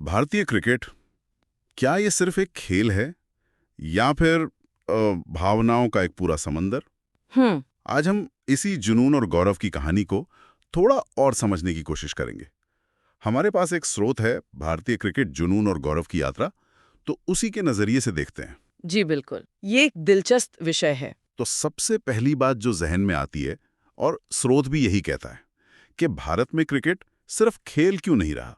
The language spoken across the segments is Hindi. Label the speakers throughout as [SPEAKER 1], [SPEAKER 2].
[SPEAKER 1] भारतीय क्रिकेट, क्या ये सिर्फ एक खेल है या फिर भावनाओं का एक पूरा समंदर?
[SPEAKER 2] हम्म
[SPEAKER 1] आज हम इसी जुनून और गौरव की कहानी को थोड़ा और समझने की कोशिश करेंगे। हमारे पास एक स्रोत है, भारतीय क्रिकेट जुनून और गौरव की यात्रा, तो उसी के नजरिए से देखते हैं।
[SPEAKER 2] जी बिल्कुल, ये एक दिलचस्प विषय है।
[SPEAKER 1] तो सबसे पहली बात जो जहन में आती है, और स्रोत भी यही कहता है, कि भारत में क्रिकेट सिर्फ खेल क्यों नहीं रहा,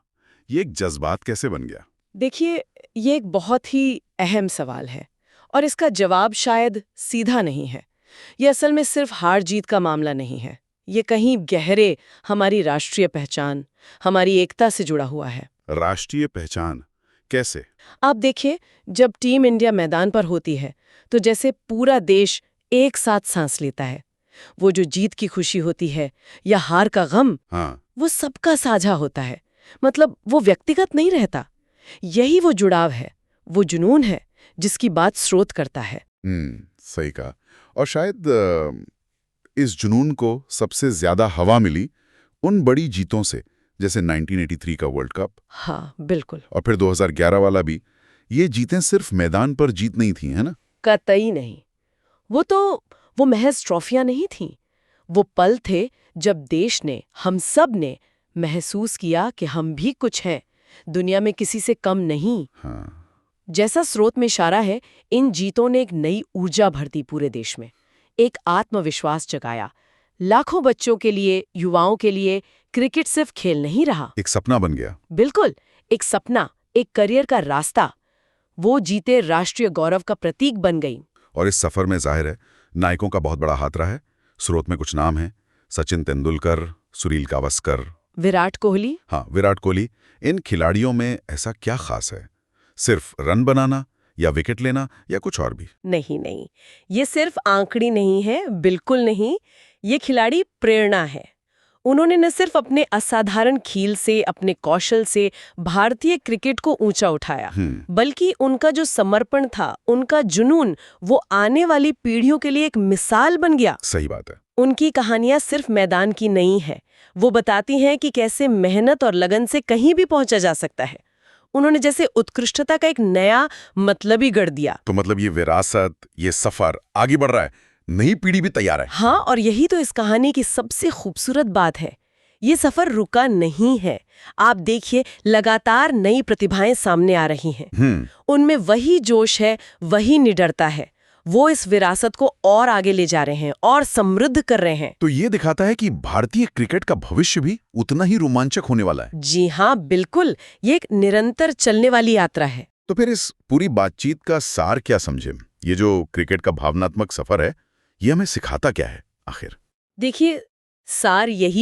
[SPEAKER 1] ये एक जज्बात कैसे बन गया?
[SPEAKER 2] देखिए, ये एक बहुत ही अहम सवाल है और इसका जवाब शायद सीधा नहीं है। ये असल में सिर्फ हार जीत का मामला नहीं है। ये कहीं गहरे हमारी राष्ट्रीय पहचान, हमारी एकता से जुड़ा हुआ है।
[SPEAKER 1] राष्ट्रीय पहचान कैसे?
[SPEAKER 2] आप देखिए, जब टीम इंडिया मैदान पर होती है तो जैसे पूरा देश एक साथ सांस लेता है। वो जो जीत की खुशी होती है या हार का गम,
[SPEAKER 1] हाँ,
[SPEAKER 2] वो सबका साझा होता है। मतलब वो व्यक्तिगत नहीं रहता। यही वो जुड़ाव है, वो जुनून है जिसकी बात स्रोत करता है।
[SPEAKER 1] सही कहा। और शायद इस जुनून को सबसे ज्यादा हवा मिली उन बड़ी जीतों से, जैसे 1983 का वर्ल्ड कप
[SPEAKER 2] हाँ बिल्कुल।
[SPEAKER 1] और फिर 2011 वाला भी। ये जीतें सिर्फ मैदान पर जीत नहीं थी, है ना?
[SPEAKER 2] कतई नहीं। वो महज ट्रॉफियां नहीं थीं। वो पल थे जब देश ने, हम सब ने महसूस किया कि हम भी कुछ हैं, दुनिया में किसी से कम नहीं।
[SPEAKER 1] हाँ,
[SPEAKER 2] जैसा स्रोत में इशारा है, इन जीतों ने एक नई ऊर्जा भर दी पूरे देश में, एक आत्मविश्वास जगाया। लाखों बच्चों के लिए, युवाओं के लिए क्रिकेट सिर्फ खेल नहीं रहा।
[SPEAKER 1] एक सपना बन गया।
[SPEAKER 2] बिल्कुल, एक सपना, एक करियर का रास्ता। वो जीते राष्ट्रीय गौरव का प्रतीक बन गई।
[SPEAKER 1] और इस सफर में जाहिर है नायकों का बहुत बड़ा हाथ रहा है। स्रोत में कुछ नाम हैं: सचिन तेंदुलकर, सुनील गावस्कर,
[SPEAKER 2] विराट कोहली।
[SPEAKER 1] हाँ, विराट कोहली। इन खिलाड़ियों में ऐसा क्या खास है? सिर्फ रन बनाना या विकेट लेना या कुछ और भी?
[SPEAKER 2] नहीं नहीं, ये सिर्फ आंकड़ी नहीं है, बिल्कुल नहीं। ये खिलाड़ी प्रेरणा है। उन्होंने न सिर्फ अपने असाधारण खेल से, अपने कौशल से भारतीय क्रिकेट को ऊंचा उठाया, बल्कि उनका जो समर्पण था, उनका जुनून, वो आने वाली पीढ़ियों के लिए एक मिसाल बन गया।
[SPEAKER 1] सही बात है।
[SPEAKER 2] उनकी कहानियां सिर्फ मैदान की नहीं है, वो बताती हैं कि कैसे मेहनत और लगन से कहीं भी पहुंचा जा सकता है। उन्होंने जैसे उत्कृष्टता का एक नया मतलब ही गढ़ दिया।
[SPEAKER 1] तो मतलब ये विरासत, ये सफर आगे बढ़ रहा है, नई पीढ़ी भी तैयार है।
[SPEAKER 2] हाँ, और यही तो इस कहानी की सबसे खूबसूरत बात है। ये सफर रुका नहीं है। आप देखिए, लगातार नई प्रतिभाएं सामने आ रही हैं। उनमें वही जोश है, वही निडरता है। वो इस विरासत को और आगे ले जा रहे हैं और समृद्ध कर रहे हैं।
[SPEAKER 1] तो ये दिखाता है कि भारतीय क्रिकेट का भविष्य भी उतना ही रोमांचक होने वाला है।
[SPEAKER 2] जी हाँ, बिल्कुल। ये एक निरंतर चलने वाली यात्रा है।
[SPEAKER 1] तो फिर इस पूरी बातचीत का सार क्या समझे? ये जो क्रिकेट का भावनात्मक सफर है, ये हमें सिखाता क्या है आखिर?
[SPEAKER 2] देखिए, सार यही